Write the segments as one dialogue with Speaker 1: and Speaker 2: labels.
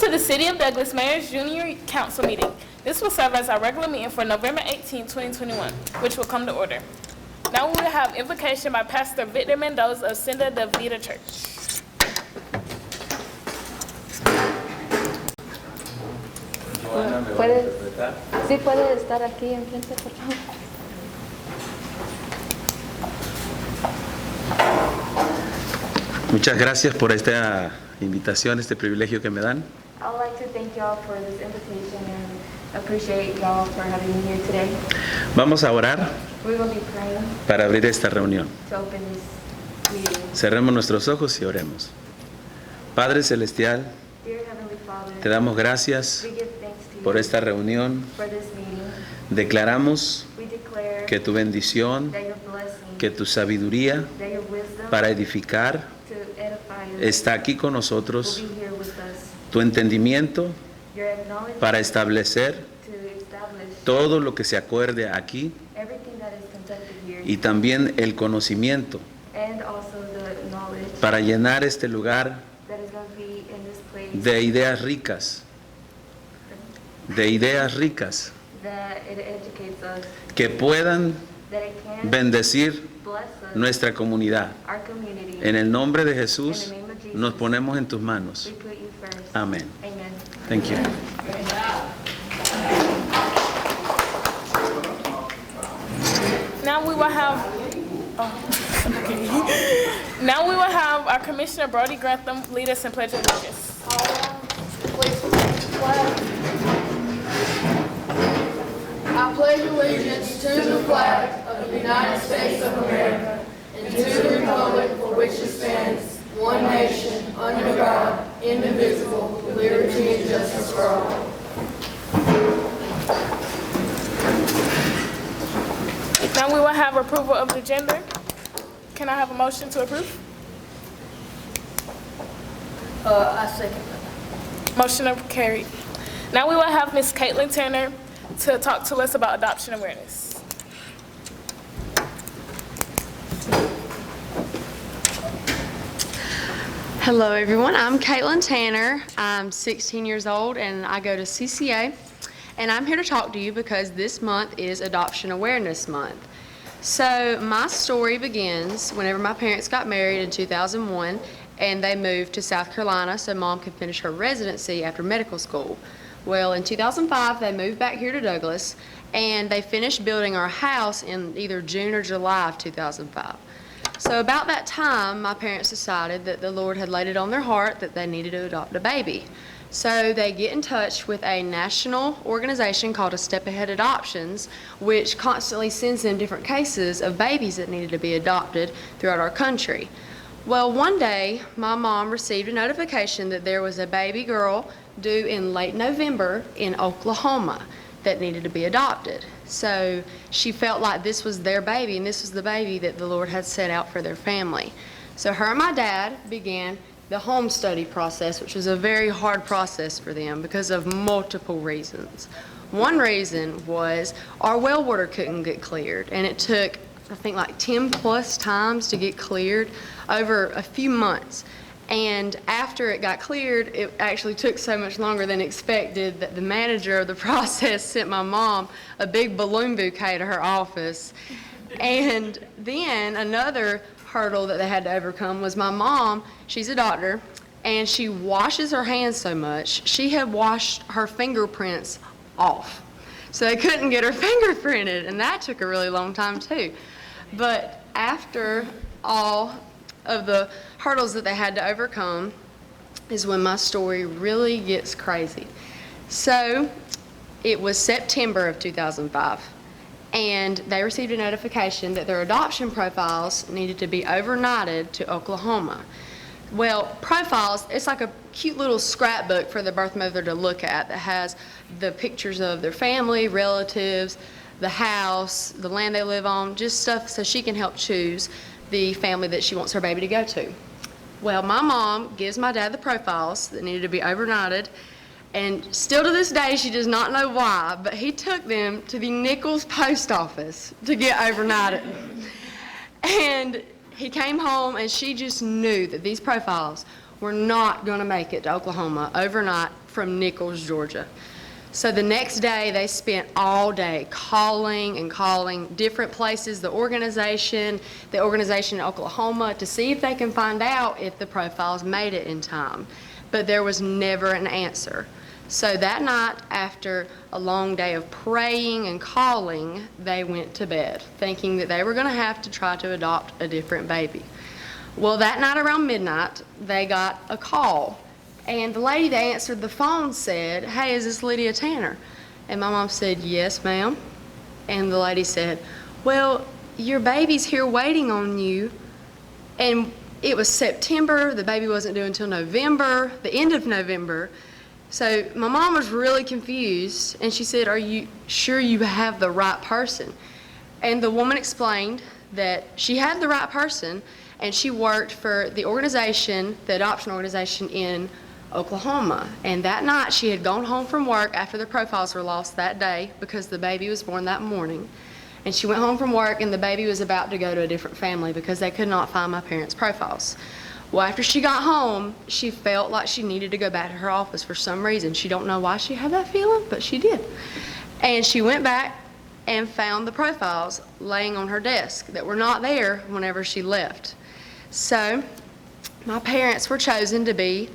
Speaker 1: to the City of Douglas Mayor's Junior Council meeting. This will serve as our regular meeting for November 18, 2021, which will come to order. Now we will have invocation by Pastor Victor Mendoza of Senda de Vida Church.
Speaker 2: Sí, puede estar aquí enfrente, por favor.
Speaker 3: Muchas gracias por esta invitación, este privilegio que me dan.
Speaker 2: I would like to thank y'all for this invitation and appreciate y'all for having me here today.
Speaker 3: Vamos a orar
Speaker 2: We will be praying
Speaker 3: para abrir esta reunión.
Speaker 2: to open this meeting.
Speaker 3: Cerremos nuestros ojos y oremos. Padre Celestial,
Speaker 2: Dear Heavenly Father,
Speaker 3: te damos gracias
Speaker 2: we give thanks to
Speaker 3: por
Speaker 2: you
Speaker 3: esta reunión.
Speaker 2: for this meeting.
Speaker 3: Declaramos
Speaker 2: We declare
Speaker 3: que tu bendición,
Speaker 2: that your blessing,
Speaker 3: que tu sabiduría
Speaker 2: that your wisdom
Speaker 3: para edificar
Speaker 2: to edify us
Speaker 3: está aquí con
Speaker 2: will
Speaker 3: nosotros.
Speaker 2: be here with us.
Speaker 3: Tu entendimiento
Speaker 2: Your acknowledgement
Speaker 3: para establecer
Speaker 2: to establish
Speaker 3: todo lo que se acuerde aquí
Speaker 2: everything that is conducted here
Speaker 3: y también el conocimiento
Speaker 2: and also the knowledge
Speaker 3: para llenar este lugar
Speaker 2: that is going to be in this place
Speaker 3: de ideas ricas,
Speaker 2: that it educates us,
Speaker 3: que puedan
Speaker 2: that it can
Speaker 3: bendecir
Speaker 2: bless us,
Speaker 3: nuestra comunidad.
Speaker 2: our community.
Speaker 3: En el nombre de
Speaker 2: In
Speaker 3: Jesús
Speaker 2: the name of Jesus,
Speaker 3: nos ponemos en tus manos.
Speaker 2: we put you first.
Speaker 3: Amén.
Speaker 2: Amen.
Speaker 3: Thank you.
Speaker 1: Now we will have, now we will have our Commissioner Brody Grantham lead us in Pledge of Allegiance.
Speaker 4: I pledge allegiance to the flag of the United States of America and to the republic for which it stands, one nation, under God, indivisible, with liberty and justice for all.
Speaker 1: Now we will have approval of the agenda. Can I have a motion to approve?
Speaker 4: I second that.
Speaker 1: Motion carried. Now we will have Ms. Caitlin Turner to talk to us about adoption awareness.
Speaker 5: Hello everyone, I'm Caitlin Tanner. I'm 16 years old and I go to CCA. And I'm here to talk to you because this month is Adoption Awareness Month. So my story begins whenever my parents got married in 2001 and they moved to South Carolina so Mom could finish her residency after medical school. Well, in 2005 they moved back here to Douglas and they finished building our house in either June or July of 2005. So about that time, my parents decided that the Lord had laid it on their heart that they needed to adopt a baby. So they get in touch with a national organization called A Step Ahead Adoptions, which constantly sends them different cases of babies that needed to be adopted throughout our country. Well, one day, my mom received a notification that there was a baby girl due in late November in Oklahoma that needed to be adopted. So she felt like this was their baby, and this was the baby that the Lord had set out for their family. So her and my dad began the home study process, which was a very hard process for them because of multiple reasons. One reason was our well water couldn't get cleared, and it took, I think, like 10 plus times to get cleared over a few months. And after it got cleared, it actually took so much longer than expected that the manager of the process sent my mom a big balloon bouquet to her office. And then another hurdle that they had to overcome was my mom, she's a doctor, and she washes her hands so much, she had washed her fingerprints off. So they couldn't get her fingerprinted, and that took a really long time too. But after all of the hurdles that they had to overcome is when my story really gets crazy. So it was September of 2005, and they received a notification that their adoption profiles needed to be overnighted to Oklahoma. Well, profiles, it's like a cute little scrapbook for the birth mother to look at that has the pictures of their family, relatives, the house, the land they live on, just stuff so she can help choose the family that she wants her baby to go to. Well, my mom gives my dad the profiles that needed to be overnighted, and still to this day she does not know why, but he took them to the Nichols post office to get overnighted. And he came home and she just knew that these profiles were not going to make it to Oklahoma overnight from Nichols, Georgia. So the next day, they spent all day calling and calling different places, the organization in Oklahoma, to see if they can find out if the profiles made it in time. But there was never an answer. So that night, after a long day of praying and calling, they went to bed, thinking that they were going to have to try to adopt a different baby. Well, that night around midnight, they got a call. And the lady that answered the phone said, "Hey, is this Lydia Tanner?" And my mom said, "Yes, ma'am." And the lady said, "Well, your baby's here waiting on you." And it was September. The baby wasn't due until November, the end of November. So my mom was really confused, and she said, "Are you sure you have the right person?" And the woman explained that she had the right person, and she worked for the organization, the adoption organization in Oklahoma. And that night, she had gone home from work after the profiles were lost that day because the baby was born that morning. And she went home from work, and the baby was about to go to a different family because they could not find my parents' profiles. Well, after she got home, she felt like she needed to go back to her office for some reason. She don't know why she had that feeling, but she did. And she went back and found the profiles laying on her desk that were not there whenever she left. So my parents were chosen to be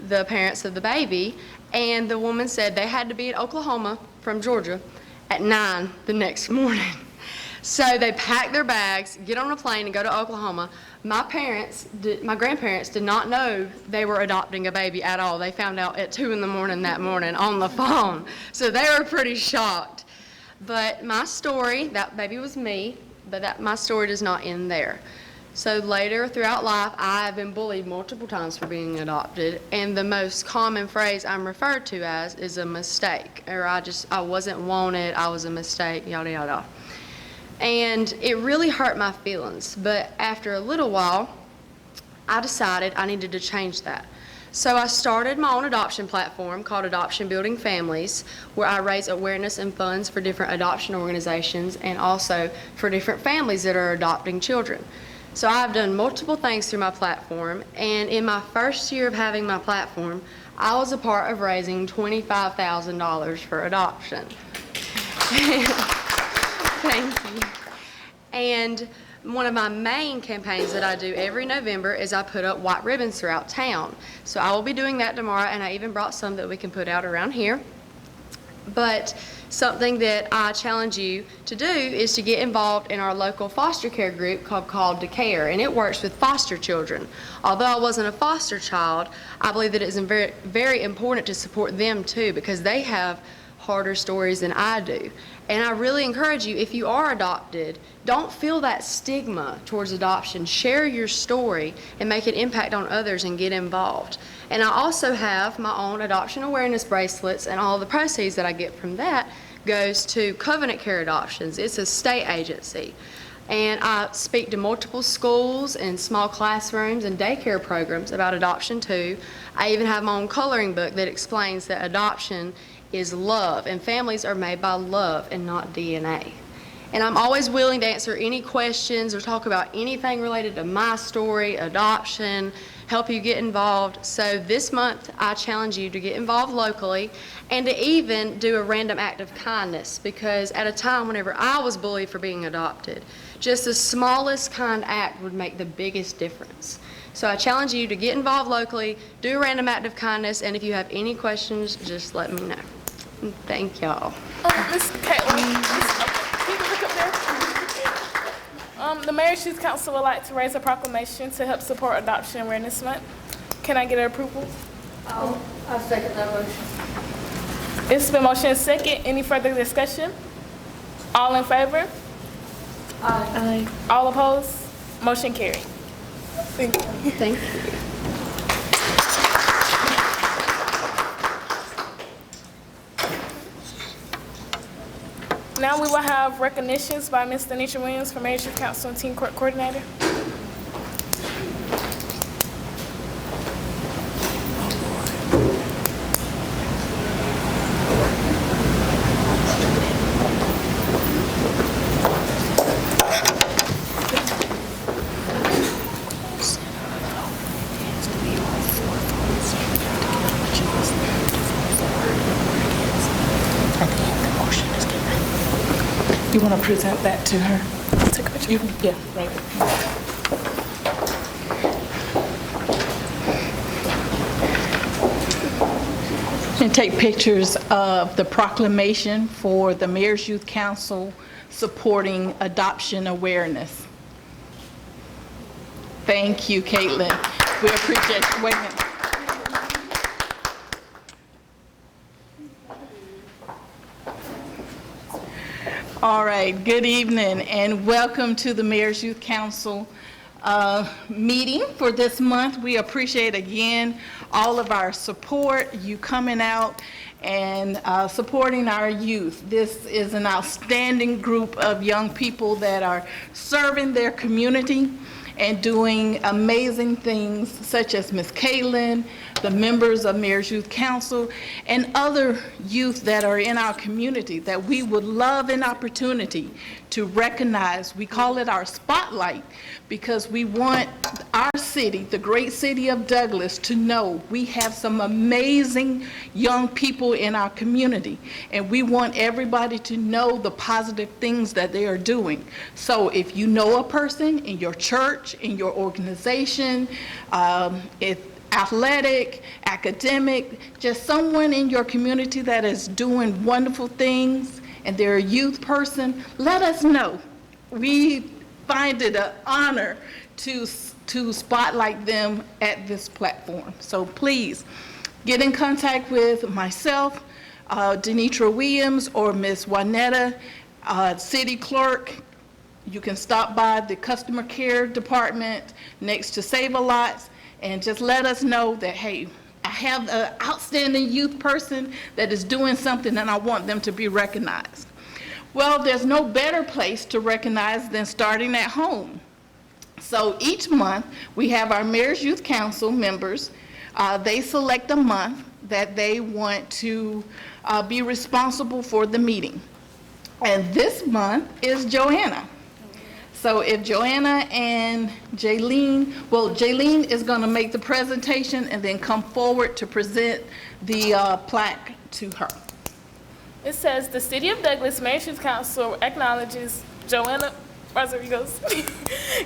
Speaker 5: the parents of the baby, and the woman said they had to be in Oklahoma from Georgia at 9 the next morning. So they packed their bags, get on a plane, and go to Oklahoma. My grandparents did not know they were adopting a baby at all. They found out at 2 in the morning that morning on the phone. So they were pretty shocked. But my story, that baby was me, but my story does not end there. So later throughout life, I have been bullied multiple times for being adopted, and the most common phrase I'm referred to as is a mistake, or I wasn't wanted, I was a mistake, yada yada. And it really hurt my feelings, but after a little while, I decided I needed to change that. So I started my own adoption platform called Adoption Building Families, where I raise awareness and funds for different adoption organizations and also for different families that are adopting children. So I've done multiple things through my platform, and in my first year of having my platform, I was a part of raising $25,000 for adoption. Thank you. And one of my main campaigns that I do every November is I put up white ribbons throughout town. So I will be doing that tomorrow, and I even brought some that we can put out around here. But something that I challenge you to do is to get involved in our local foster care group called To Care, and it works with foster children. Although I wasn't a foster child, I believe that it's very, very important to support them too, because they have harder stories than I do. And I really encourage you, if you are adopted, don't feel that stigma towards adoption. Share your story and make an impact on others and get involved. And I also have my own adoption awareness bracelets, and all the proceeds that I get from that goes to Covenant Care Adoptions. It's a state agency. And I speak to multiple schools and small classrooms and daycare programs about adoption too. I even have my own coloring book that explains that adoption is love, and families are made by love and not DNA. And I'm always willing to answer any questions or talk about anything related to my story, adoption, help you get involved. So this month, I challenge you to get involved locally and to even do a random act of kindness, because at a time whenever I was bullied for being adopted, just the smallest kind act would make the biggest difference. So I challenge you to get involved locally, do a random act of kindness, and if you have any questions, just let me know. Thank y'all.
Speaker 1: Ms. Caitlin, can you look up there? The Mayor's Youth Council would like to raise a proclamation to help support Adoption Awareness Month. Can I get an approval?
Speaker 4: I second that motion.
Speaker 1: It's been motion and second. Any further discussion? All in favor?
Speaker 4: Aye.
Speaker 1: All opposed? Motion carried. Thank you.
Speaker 5: Thank you.
Speaker 1: Now we will have recognitions by Ms. Denisha Williams for Mayor's Youth Council and Team Court Coordinator. You want to present that to her? Take a picture. Yeah, right.
Speaker 6: And take pictures of the proclamation for the Mayor's Youth Council supporting adoption awareness. Thank you, Caitlin. We appreciate you. Wait a minute. All right, good evening and welcome to the Mayor's Youth Council meeting for this month. We appreciate again all of our support, you coming out and supporting our youth. This is an outstanding group of young people that are serving their community and doing amazing things, such as Ms. Caitlin, the members of Mayor's Youth Council, and other youth that are in our community that we would love an opportunity to recognize. We call it our spotlight because we want our city, the great city of Douglas, to know we have some amazing young people in our community, and we want everybody to know the positive things that they are doing. So if you know a person in your church, in your organization, athletic, academic, just someone in your community that is doing wonderful things and they're a youth person, let us know. We find it an honor to spotlight them at this platform. So please get in contact with myself, Denitra Williams, or Ms. Juanetta, City Clerk. You can stop by the customer care department next to Save-A-Lots and just let us know that, hey, I have an outstanding youth person that is doing something and I want them to be recognized. Well, there's no better place to recognize than starting at home. So each month we have our Mayor's Youth Council members. They select a month that they want to be responsible for the meeting. And this month is Joanna. So if Joanna and Jaylene, well, Jaylene is going to make the presentation and then come forward to present the plaque to her.
Speaker 1: It says, the City of Douglas Mayor's Youth Council acknowledges Joanna Rodriguez,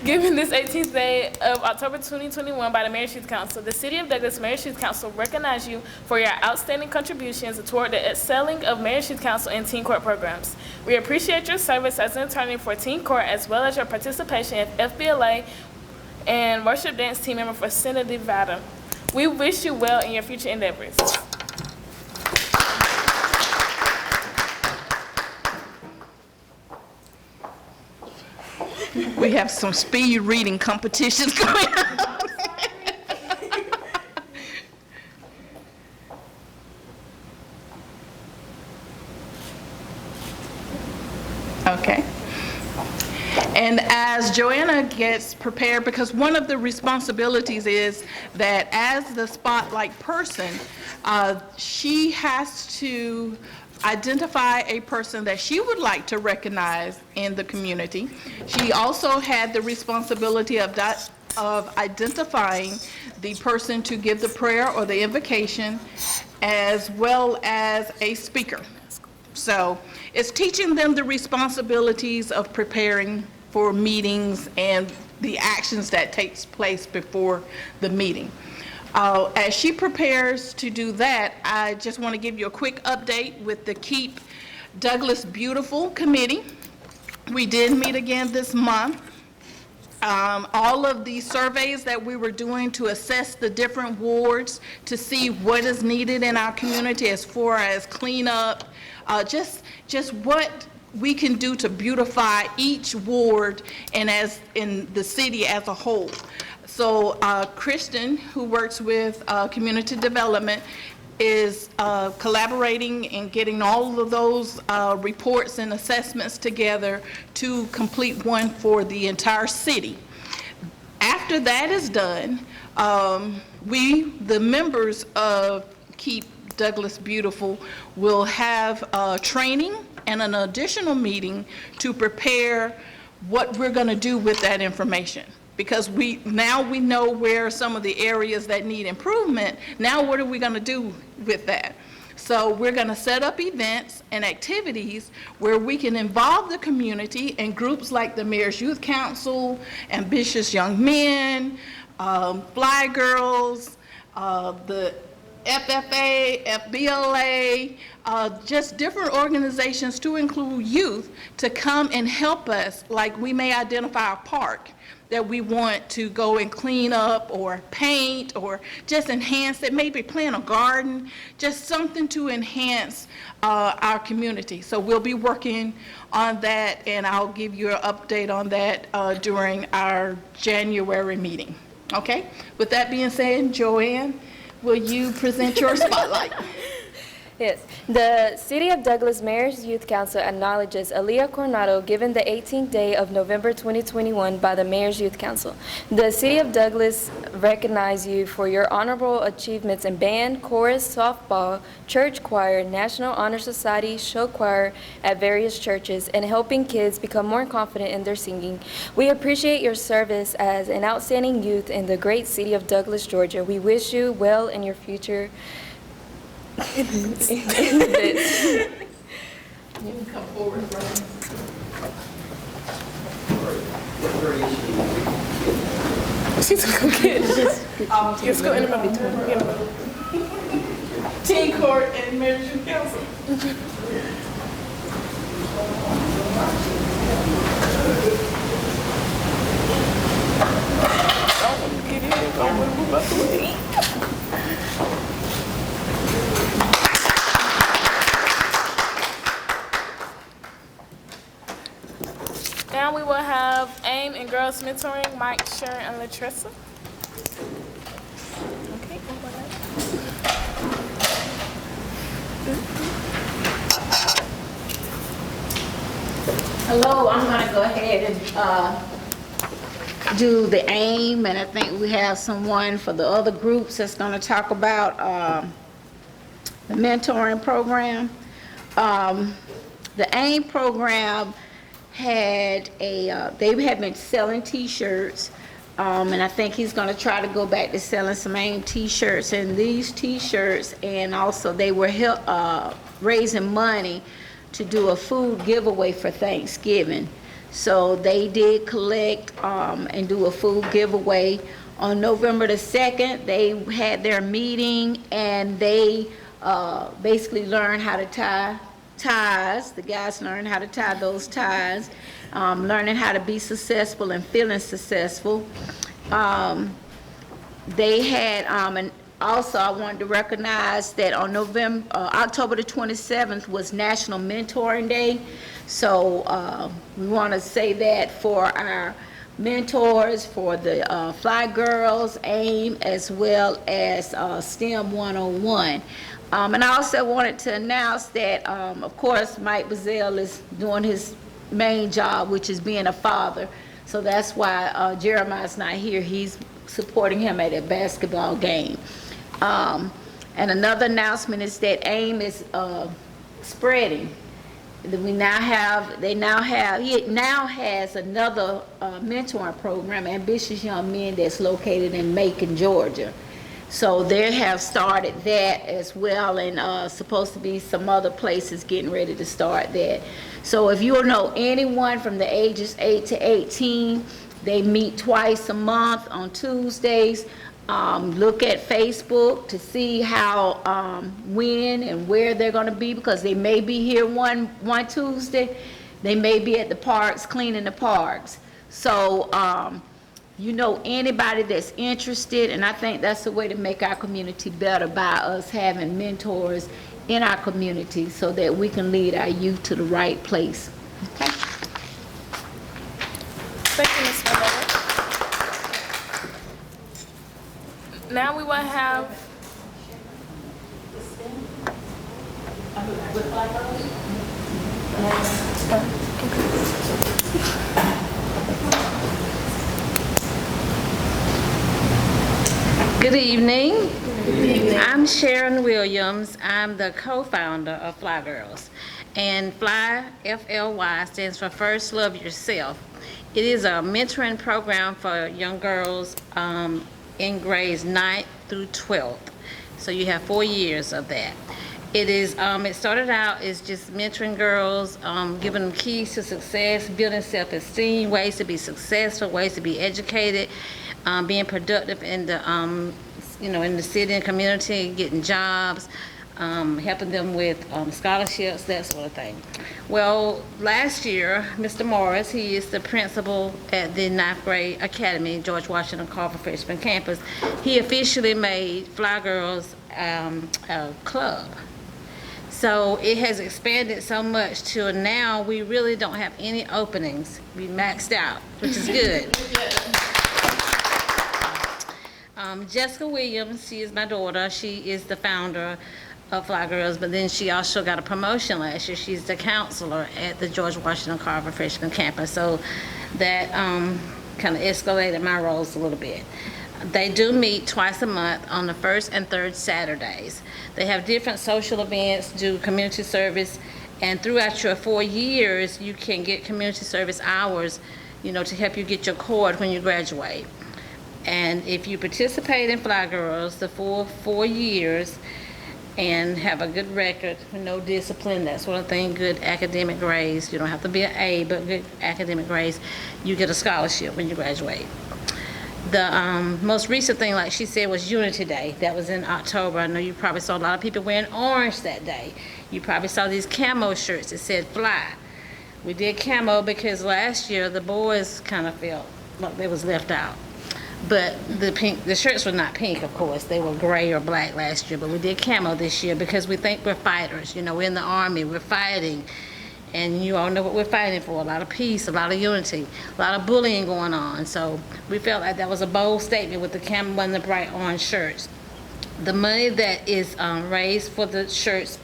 Speaker 1: given this 18th day of October 2021 by the Mayor's Youth Council. The City of Douglas Mayor's Youth Council recognize you for your outstanding contributions toward the excelling of Mayor's Youth Council and teen court programs. We appreciate your service as an attorney for teen court as well as your participation in FBLA and worship dance team member for Senator Nevada. We wish you well in your future endeavors.
Speaker 6: We have some speed reading competitions going on. Okay. And as Joanna gets prepared, because one of the responsibilities is that as the spotlight person, she has to identify a person that she would like to recognize in the community. She also had the responsibility of identifying the person to give the prayer or the invocation, as well as a speaker. So it's teaching them the responsibilities of preparing for meetings and the actions that takes place before the meeting. As she prepares to do that, I just want to give you a quick update with the Keep Douglas Beautiful Committee. We did meet again this month. All of the surveys that we were doing to assess the different wards to see what is needed in our community as far as cleanup, just what we can do to beautify each ward and as in the city as a whole. So Kristen, who works with community development, is collaborating and getting all of those reports and assessments together to complete one for the entire city. After that is done, the members of Keep Douglas Beautiful will have training and an additional meeting to prepare what we're going to do with that information. Because now we know where some of the areas that need improvement. Now what are we going to do with that? So we're going to set up events and activities where we can involve the community and groups like the Mayor's Youth Council, Ambitious Young Men, Fly Girls, the FFA, FBLA, just different organizations to include youth to come and help us, like we may identify a park that we want to go and clean up or paint or just enhance it, maybe plant a garden, just something to enhance our community. So we'll be working on that, and I'll give you an update on that during our January meeting. Okay? With that being said, Joanne, will you present your spotlight?
Speaker 7: Yes. The City of Douglas Mayor's Youth Council acknowledges Aaliyah Coronado given the 18th day of November 2021 by the Mayor's Youth Council. The City of Douglas recognizes you for your honorable achievements in band, chorus, softball, church choir, National Honor Society, show choir at various churches, and helping kids become more confident in their singing. We appreciate your service as an outstanding youth in the great city of Douglas, Georgia. We wish you well in your future.
Speaker 6: You can come forward, right?
Speaker 1: She's gonna get Let's go in the middle.
Speaker 6: Teen Court and Mayor's Youth Council.
Speaker 1: Get in and go move up the way. Now we will have AIM and Girls Mentoring, Mike, Sharon, and Latressa. Okay,
Speaker 8: Hello, I'm going to go ahead and do the AIM, and I think we have someone for the other groups that's going to talk about the mentoring program. The AIM program had they had been selling t-shirts, and I think he's going to try to go back to selling some AIM t-shirts, and these t-shirts, and also they were raising money to do a food giveaway for Thanksgiving. So they did collect and do a food giveaway. On November the 2nd, they had their meeting, and they basically learned how to tie ties. The guys learned how to tie those ties, learning how to be successful and feeling successful. They had, and also I wanted to recognize that on October the 27th was National Mentoring Day. So we want to say that for our mentors, for the Fly Girls, AIM, as well as STEM 101. And I also wanted to announce that, of course, Mike Bazell is doing his main job, which is being a father. So that's why Jeremiah's not here. He's supporting him at a basketball game. And another announcement is that AIM is spreading. He now has another mentoring program, Ambitious Young Men, that's located in Macon, Georgia. So they have started that as well, and supposed to be some other places getting ready to start that. So if you know anyone from the ages 8 to 18, they meet twice a month on Tuesdays. Look at Facebook to see how, when and where they're going to be, because they may be here one Tuesday. They may be at the parks, cleaning the parks. So you know anybody that's interested, and I think that's the way to make our community better, by us having mentors in our community so that we can lead our youth to the right place. Okay?
Speaker 1: Thank you, Ms. Manetta. Now we will have
Speaker 9: Good evening. I'm Sharon Williams. I'm the co-founder of Fly Girls. And Fly, F-L-Y, stands for First Love Yourself. It is a mentoring program for young girls in grades 9th through 12th. So you have 4 years of that. It started out as just mentoring girls, giving them keys to success, building self-esteem, ways to be successful, ways to be educated, being productive in the, in the city and community, getting jobs, helping them with scholarships, that sort of thing. Well, last year, Mr. Morris, he is the principal at the 9th grade academy, George Washington Carver Freshman Campus. He officially made Fly Girls a club. So it has expanded so much to now we really don't have any openings. We maxed out, which is good. Jessica Williams, she is my daughter. She is the founder of Fly Girls, but then she also got a promotion last year. She's the counselor at the George Washington Carver Freshman Campus. So that kind of escalated my roles a little bit. They do meet twice a month on the first and third Saturdays. They have different social events, do community service, and throughout your 4 years, you can get community service hours, to help you get your cord when you graduate. And if you participate in Fly Girls the full 4 years and have a good record, no discipline, that sort of thing, good academic grades, you don't have to be an A, but good academic grades, you get a scholarship when you graduate. The most recent thing, like she said, was Unity Day. That was in October. I know you probably saw a lot of people wearing orange that day. You probably saw these camo shirts that said Fly. We did camo because last year the boys kind of felt like they was left out. But the shirts were not pink, of course. They were gray or black last year, but we did camo this year because we think we're fighters. We're in the Army, we're fighting. And you all know what we're fighting for, a lot of peace, a lot of unity, a lot of bullying going on. So we felt like that was a bold statement with the camo and the bright orange shirts. The money that is raised for the shirts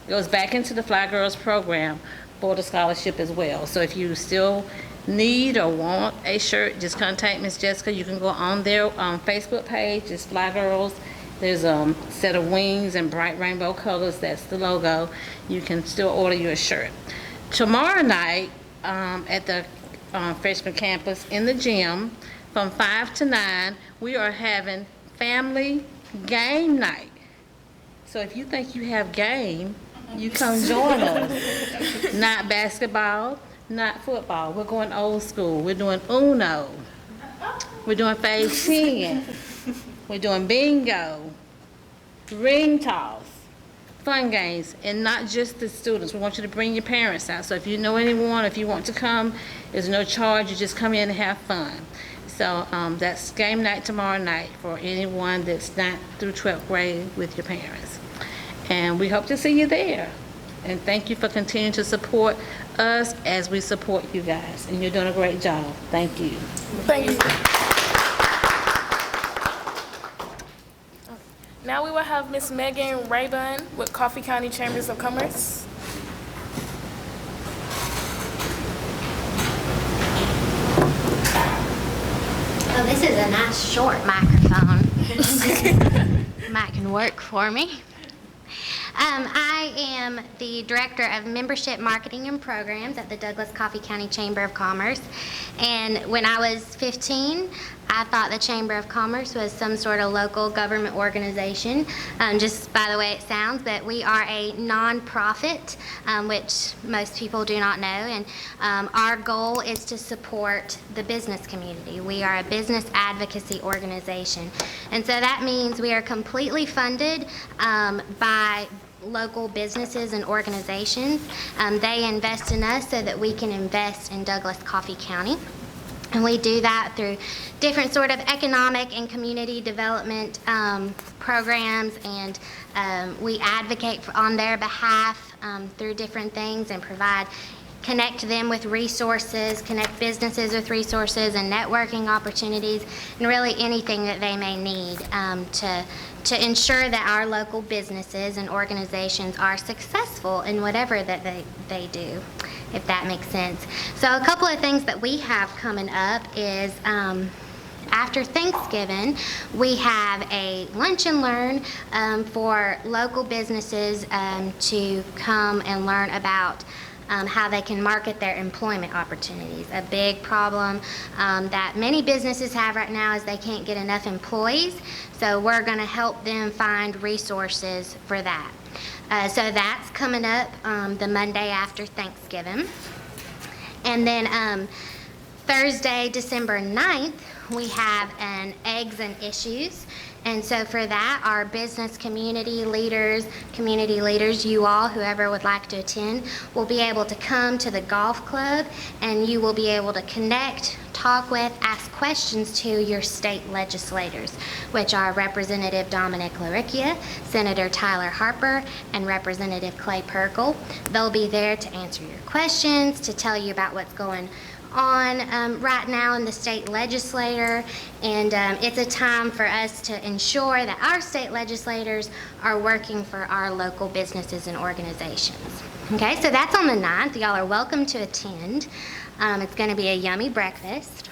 Speaker 9: goes back into the Fly Girls program for the scholarship as well. So if you still need or want a shirt, just contact Miss Jessica. You can go on their Facebook page, it's Fly Girls. There's a set of wings and bright rainbow colors, that's the logo. You can still order your shirt. Tomorrow night at the freshman campus in the gym from 5 to 9, we are having family game night. So if you think you have game, you come join us. Not basketball, not football. We're going old school. We're doing Uno. We're doing phase 10. We're doing bingo, ring toss. Fun games, and not just the students. We want you to bring your parents out. So if you know anyone, if you want to come, there's no charge. You just come in and have fun. So that's game night tomorrow night for anyone that's 9th through 12th grade with your parents. And we hope to see you there. And thank you for continuing to support us as we support you guys. And you're doing a great job. Thank you.
Speaker 1: Thank you. Now we will have Miss Megan Rayburn with Coffee County Chambers of Commerce.
Speaker 10: Oh, this is a nice short microphone. Might can work for me. I am the Director of Membership Marketing and Programs at the Douglas Coffee County Chamber of Commerce. And when I was 15, I thought the Chamber of Commerce was some sort of local government organization, just by the way it sounds, but we are a nonprofit, which most people do not know, and our goal is to support the business community. We are a business advocacy organization, and so that means we are completely funded by local businesses and organizations. They invest in us so that we can invest in Douglas Coffee County. And we do that through different sort of economic and community development programs, and we advocate on their behalf through different things and connect them with resources, connect businesses with resources and networking opportunities, and really anything that they may need to ensure that our local businesses and organizations are successful in whatever that they do, if that makes sense. So a couple of things that we have coming up is after Thanksgiving, we have a lunch and learn for local businesses to come and learn about how they can market their employment opportunities. A big problem that many businesses have right now is they can't get enough employees, so we're going to help them find resources for that. So that's coming up the Monday after Thanksgiving. And then Thursday, December 9th, we have an Eggs and Issues. And so for that, our business community leaders, you all, whoever would like to attend, will be able to come to the golf club, and you will be able to connect, talk with, ask questions to your state legislators, which are Representative Dominic LaRicchia, Senator Tyler Harper, and Representative Clay Pergel. They'll be there to answer your questions, to tell you about what's going on right now in the state legislature, and it's a time for us to ensure that our state legislators are working for our local businesses and organizations. Okay, so that's on the 9th. Y'all are welcome to attend. It's going to be a yummy breakfast.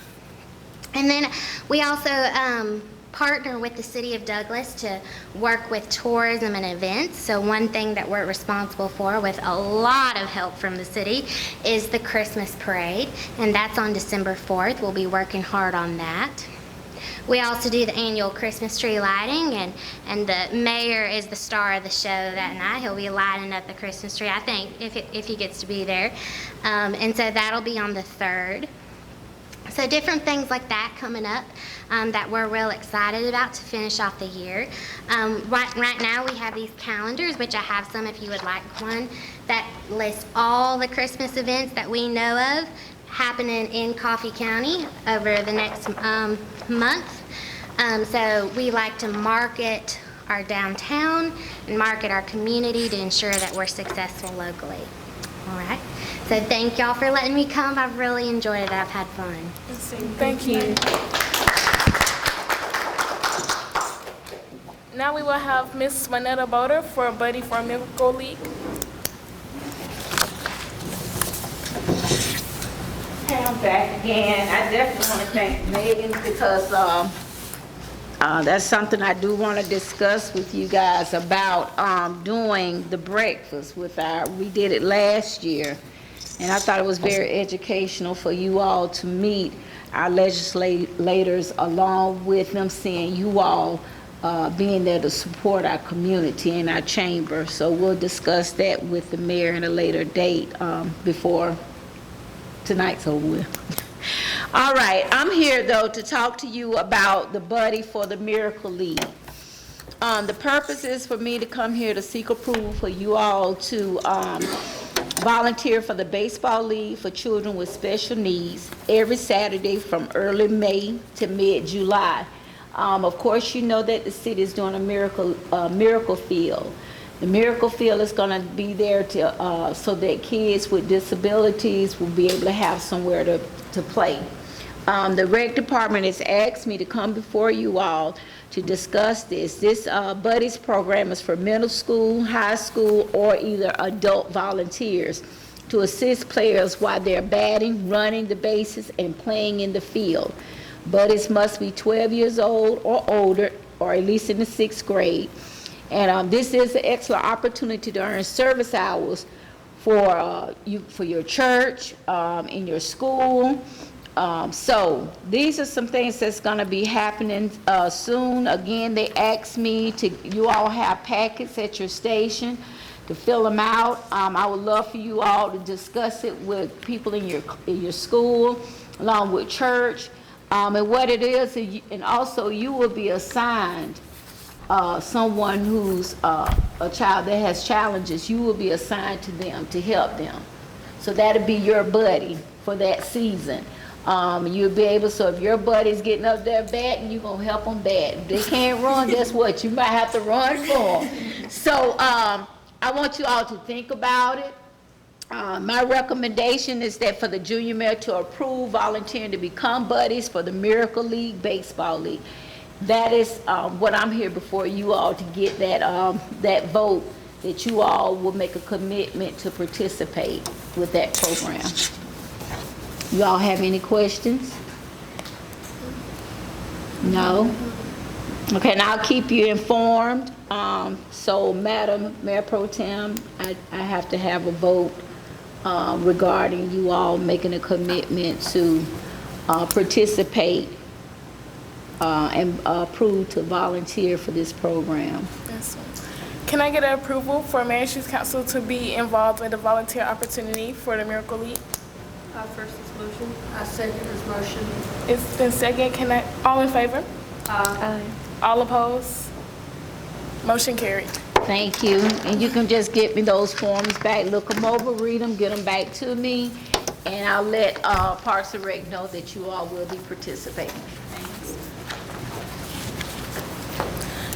Speaker 10: And then we also partner with the City of Douglas to work with tourism and events. So one thing that we're responsible for, with a lot of help from the city, is the Christmas parade, and that's on December 4th. We'll be working hard on that. We also do the annual Christmas tree lighting, and the mayor is the star of the show that night. He'll be lighting up the Christmas tree, I think, if he gets to be there. And so that'll be on the 3rd. So different things like that coming up that we're real excited about to finish off the year. Right now we have these calendars, which I have some if you would like one, that lists all the Christmas events that we know of happening in Coffee County over the next month. So we like to market our downtown and market our community to ensure that we're successful locally. All right. So thank y'all for letting me come. I've really enjoyed it. I've had fun.
Speaker 1: Thank you. Now we will have Miss Manetta Boder for Buddy for Miracle League.
Speaker 8: Hey, I'm back again. I definitely want to thank Megan because that's something I do want to discuss with you guys about doing the breakfast with we did it last year, and I thought it was very educational for you all to meet our legislators, along with them seeing you all being there to support our community and our chamber. So we'll discuss that with the mayor at a later date before tonight's over with. All right, I'm here though to talk to you about the Buddy for the Miracle League. The purpose is for me to come here to seek approval for you all to volunteer for the baseball league for children with special needs every Saturday from early May to mid-July. Of course, you know that the city is doing a miracle field. The Miracle Field is going to be there to so that kids with disabilities will be able to have somewhere to play. The rec department has asked me to come before you all to discuss this. This Buddies program is for middle school, high school, or either adult volunteers to assist players while they're batting, running the bases, and playing in the field. Buddies must be 12 years old or older, or at least in the 6th grade. And this is an excellent opportunity to earn service hours for your church, in your school. So these are some things that's going to be happening soon. Again, they asked me you all have packets at your station to fill them out. I would love for you all to discuss it with people in your school, along with church, and what it is. And also you will be assigned someone who's a child that has challenges. You will be assigned to them to help them. So that'll be your buddy for that season. You'll be able, so if your buddy's getting up there batting, you're going to help them bat. If they can't run, guess what? You might have to run for them. So I want you all to think about it. My recommendation is that for the junior mayor to approve volunteering to become buddies for the Miracle League Baseball League. That is what I'm here before you all to get that vote, that you all will make a commitment to participate with that program. You all have any questions? No? Okay, and I'll keep you informed. So, Madam Mayor Pro Tem, I have to have a vote regarding you all making a commitment to participate and approve to volunteer for this program.
Speaker 1: Can I get an approval for Mayor's Youth Council to be involved with the volunteer opportunity for the Miracle League?
Speaker 4: I first this motion. I second this motion.
Speaker 1: It's been second. All in favor?
Speaker 7: Aye.
Speaker 1: All opposed? Motion carried.
Speaker 8: Thank you. And you can just get me those forms back, look them over, read them, get them back to me, and I'll let Parks and Rec know that you all will be participating. Thanks.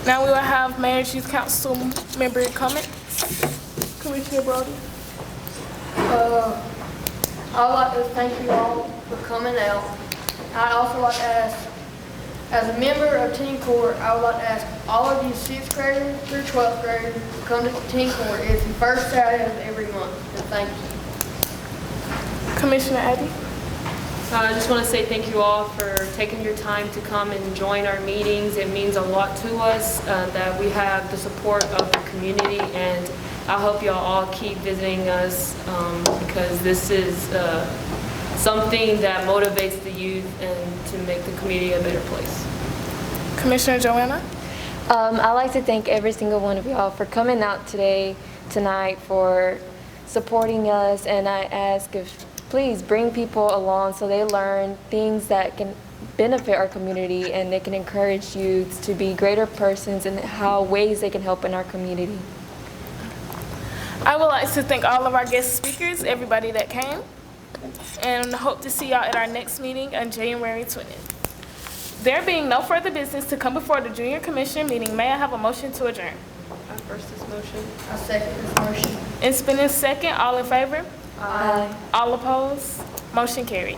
Speaker 1: Now we will have Mayor's Youth Council member comments. Commissioner Brody.
Speaker 4: I'd like to thank you all for coming out. I'd also like to ask, as a member of Teen Court, I would like to ask all of you 6th graders through 12th graders to come to Teen Court. It's the first Saturday of every month, and thank you.
Speaker 1: Commissioner Abby.
Speaker 11: I just want to say thank you all for taking your time to come and join our meetings. It means a lot to us that we have the support of the community, and I hope y'all all keep visiting us because this is something that motivates the youth and to make the community a better place.
Speaker 1: Commissioner Joanna.
Speaker 7: I'd like to thank every single one of y'all for coming out tonight, for supporting us, and I ask if please bring people along so they learn things that can benefit our community and they can encourage youth to be greater persons and how ways they can help in our community.
Speaker 1: I would like to thank all of our guest speakers, everybody that came, and hope to see y'all at our next meeting on January 20th. There being no further business to come before the Junior Commission meeting, may I have a motion to adjourn?
Speaker 4: I first this motion. I second this motion.
Speaker 1: It's been a second. All in favor?
Speaker 7: Aye.
Speaker 1: All opposed? Motion carried.